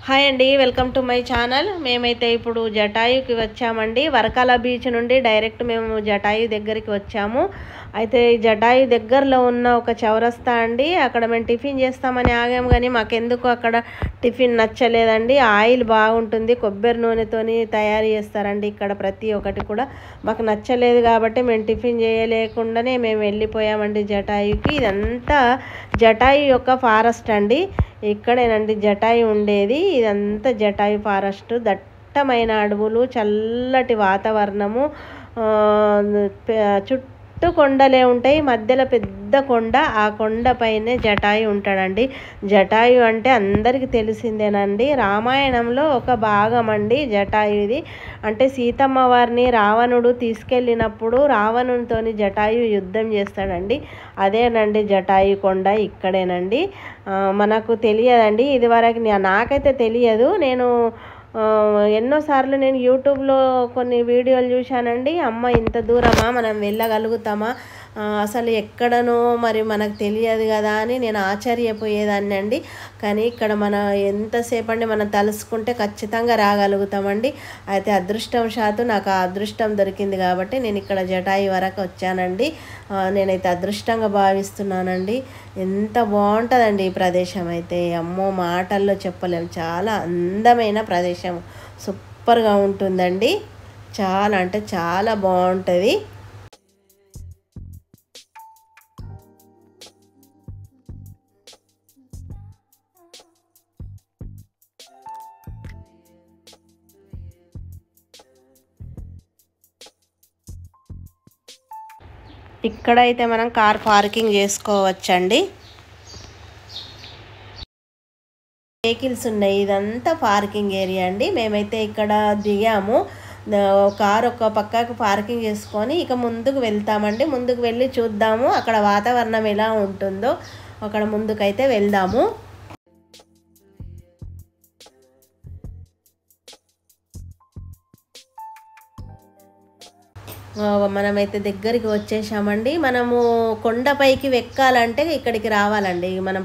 Hi అండి, welcome to my channel. మేమైతే ఇప్పుడు జటాయుకి వచ్చామండి. వరకాల బీచ్ నుండి డైరెక్ట్ మేము జటాయు దగ్గరికి వచ్చాము. అయితే ఈ జటాయు దగ్గరలో ఉన్న ఒక చౌరస్తా అండి. అక్కడ మేము టిఫిన్ చేస్తామని ఆగాము, కానీ మాకెందుకు అక్కడ టిఫిన్ నచ్చలేదండి. ఆయిల్ బాగుంటుంది, కొబ్బరి నూనెతోని తయారు చేస్తారండి ఇక్కడ ప్రతి ఒక్కటి కూడా. మాకు నచ్చలేదు కాబట్టి మేము టిఫిన్ చేయలేకుండానే మేము వెళ్ళిపోయామండి జటాయుకి. ఇదంతా జటాయు యొక్క ఫారెస్ట్ అండి. ఇక్కడేనండి జటాయు ఉండేది. ఇదంతా జటాయు ఫారెస్ట్, దట్టమైన అడవులు, చల్లటి వాతావరణము, చుట్టూ కొండలే ఉంటాయి. మధ్యలో పెద్ద కొండ, ఆ కొండ పైనే జటాయు ఉంటాడండి. జటాయు అంటే అందరికీ తెలిసిందేనండి, రామాయణంలో ఒక భాగం అండి జటాయుది. అంటే సీతమ్మ వారిని రావణుడు తీసుకెళ్ళినప్పుడు రావణునితోని జటాయు యుద్ధం చేస్తాడండి. అదేనండి జటాయు కొండ, ఇక్కడేనండి. మనకు తెలియదండి ఇదివరకు, నాకైతే తెలియదు. నేను ఎన్నోసార్లు నేను యూట్యూబ్లో కొన్ని వీడియోలు చూశానండి. అమ్మ ఇంత దూరమా మనం వెళ్ళగలుగుతామా, అసలు ఎక్కడనో మరి మనకు తెలియదు కదా అని నేను ఆశ్చర్యపోయేదాన్ని అండి. కానీ ఇక్కడ మన ఎంతసేపు అండి మనం తలుసుకుంటే ఖచ్చితంగా రాగలుగుతామండి. అయితే అదృష్టవశాత్తు నాకు ఆ అదృష్టం దొరికింది కాబట్టి నేను ఇక్కడ జటాయు వరకు వచ్చానండి. నేనైతే అదృష్టంగా భావిస్తున్నానండి. ఎంత బాగుంటుందండి ఈ ప్రదేశం అయితే, అమ్మో మాటల్లో చెప్పలేము. చాలా అందమైన ప్రదేశం, సూపర్గా ఉంటుందండి. చాలా అంటే చాలా బాగుంటుంది. ఇక్కడైతే మనం కార్ పార్కింగ్ చేసుకోవచ్చండి. వెహికల్స్ ఉన్నాయి, ఇదంతా పార్కింగ్ ఏరియా అండి. మేమైతే ఇక్కడ దిగాము. కార్ ఒక పక్కకు పార్కింగ్ చేసుకొని ఇక ముందుకు వెళ్తామండి. ముందుకు వెళ్ళి చూద్దాము అక్కడ వాతావరణం ఎలా ఉంటుందో. అక్కడ ముందుకైతే వెళ్దాము. మనమైతే దగ్గరికి వచ్చేసామండి. మనము కొండపైకి ఎక్కాలంటే ఇక్కడికి రావాలండి. మనం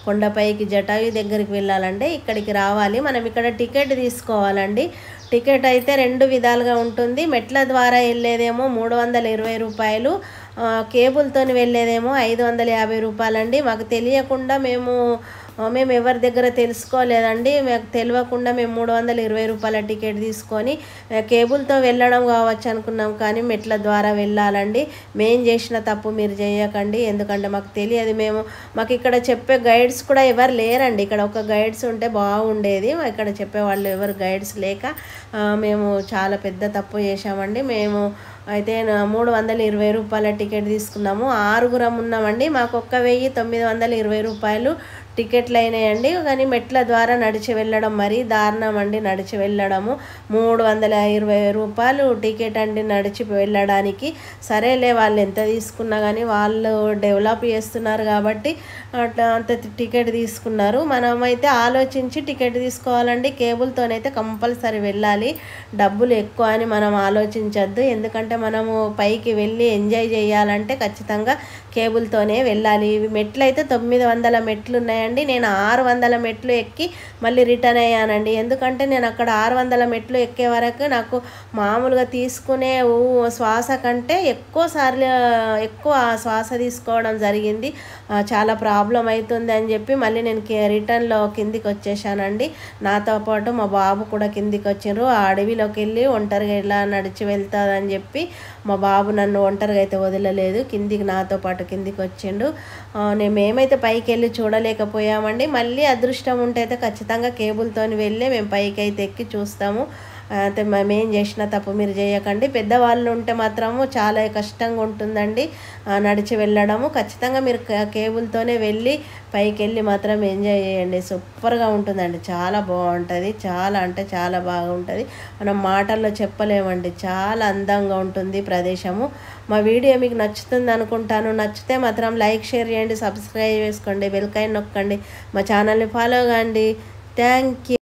కొండపైకి జటాయు దగ్గరికి వెళ్ళాలంటే ఇక్కడికి రావాలి. మనం ఇక్కడ టికెట్ తీసుకోవాలండి. టికెట్ అయితే రెండు విధాలుగా ఉంటుంది. మెట్ల ద్వారా వెళ్ళేదేమో 320 రూపాయలు, కేబుల్తో వెళ్ళేదేమో 550 రూపాయలండి. మాకు తెలియకుండా మేము ఎవరి దగ్గర తెలుసుకోలేదండి. మాకు తెలియకుండా మేము 320 రూపాయల టికెట్ తీసుకొని కేబుల్తో వెళ్ళడం కావచ్చు అనుకున్నాం, కానీ మెట్ల ద్వారా వెళ్ళాలండి. మేము చేసిన తప్పు మీరు చేయకండి, ఎందుకంటే మాకు తెలియదు. మాకు ఇక్కడ చెప్పే గైడ్స్ కూడా ఎవరు లేరండి. ఇక్కడ ఒక గైడ్స్ ఉంటే బాగుండేది. ఇక్కడ చెప్పేవాళ్ళు ఎవరు గైడ్స్ లేక మేము చాలా పెద్ద తప్పు చేసామండి. మేము అయితే 320 రూపాయల టికెట్ తీసుకున్నాము. 6 ఉన్నామండి. మాకు 1920 రూపాయలు టికెట్లు అయినాయండి. కానీ మెట్ల ద్వారా నడిచి వెళ్ళడం మరీ దారుణం అండి. నడిచి వెళ్ళడము 320 రూపాయలు టికెట్ అండి నడిచి వెళ్ళడానికి. సరేలే, వాళ్ళు ఎంత తీసుకున్నా కానీ వాళ్ళు డెవలప్ చేస్తున్నారు కాబట్టి అంత టికెట్ తీసుకున్నారు. మనమైతే ఆలోచించి టికెట్ తీసుకోవాలండి. కేబుల్తోనైతే కంపల్సరీ వెళ్ళాలి. డబ్బులు ఎక్కువ అని మనం ఆలోచించద్దు, ఎందుకంటే మనము పైకి వెళ్ళి ఎంజాయ్ చేయాలంటే ఖచ్చితంగా కేబుల్తోనే వెళ్ళాలి. మెట్లు అయితే 900 మెట్లు ఉన్నాయండి. నేను 600 మెట్లు ఎక్కి మళ్ళీ రిటర్న్ అయ్యానండి. ఎందుకంటే నేను అక్కడ 600 మెట్లు ఎక్కే వరకు నాకు మామూలుగా తీసుకునే శ్వాస కంటే ఎక్కువ శ్వాస తీసుకోవడం జరిగింది. చాలా ప్రాబ్లం అవుతుంది అని చెప్పి మళ్ళీ నేను రిటర్న్లో కిందికి వచ్చేసానండి. నాతో పాటు మా బాబు కూడా కిందికి వచ్చిండ్రు. ఆ అడవిలోకి వెళ్ళి ఒంటరిగా ఎలా నడిచి వెళ్తాదని చెప్పి మా బాబు నన్ను ఒంటరిగా అయితే వదలలేదు. నాతో పాటు కిందికి వచ్చిండు. మేమైతే పైకి వెళ్ళి చూడలేకపోయామండి. మళ్ళీ అదృష్టం ఉంటే అయితే ఖచ్చితంగా కేబుల్తో వెళ్ళి మేము పైకి అయితే ఎక్కి చూస్తాము. అయితే మేమేం చేసిన తప్పు మీరు చేయకండి. పెద్దవాళ్ళు ఉంటే మాత్రము చాలా కష్టంగా ఉంటుందండి నడిచి వెళ్ళడము. ఖచ్చితంగా మీరు కేబుల్తోనే వెళ్ళి పైకి వెళ్ళి మాత్రం ఎంజాయ్ చేయండి. సూపర్గా ఉంటుందండి, చాలా బాగుంటుంది. చాలా అంటే చాలా బాగుంటుంది, మనం మాటల్లో చెప్పలేమండి. చాలా అందంగా ఉంటుంది ప్రదేశము. మా వీడియో మీకు నచ్చుతుంది అనుకుంటాను. నచ్చితే మాత్రం లైక్, షేర్ చేయండి, సబ్స్క్రైబ్ చేసుకోండి, బెల్ ఐకాన్ నొక్కండి, మా ఛానల్ని ఫాలో కండి. Thank you.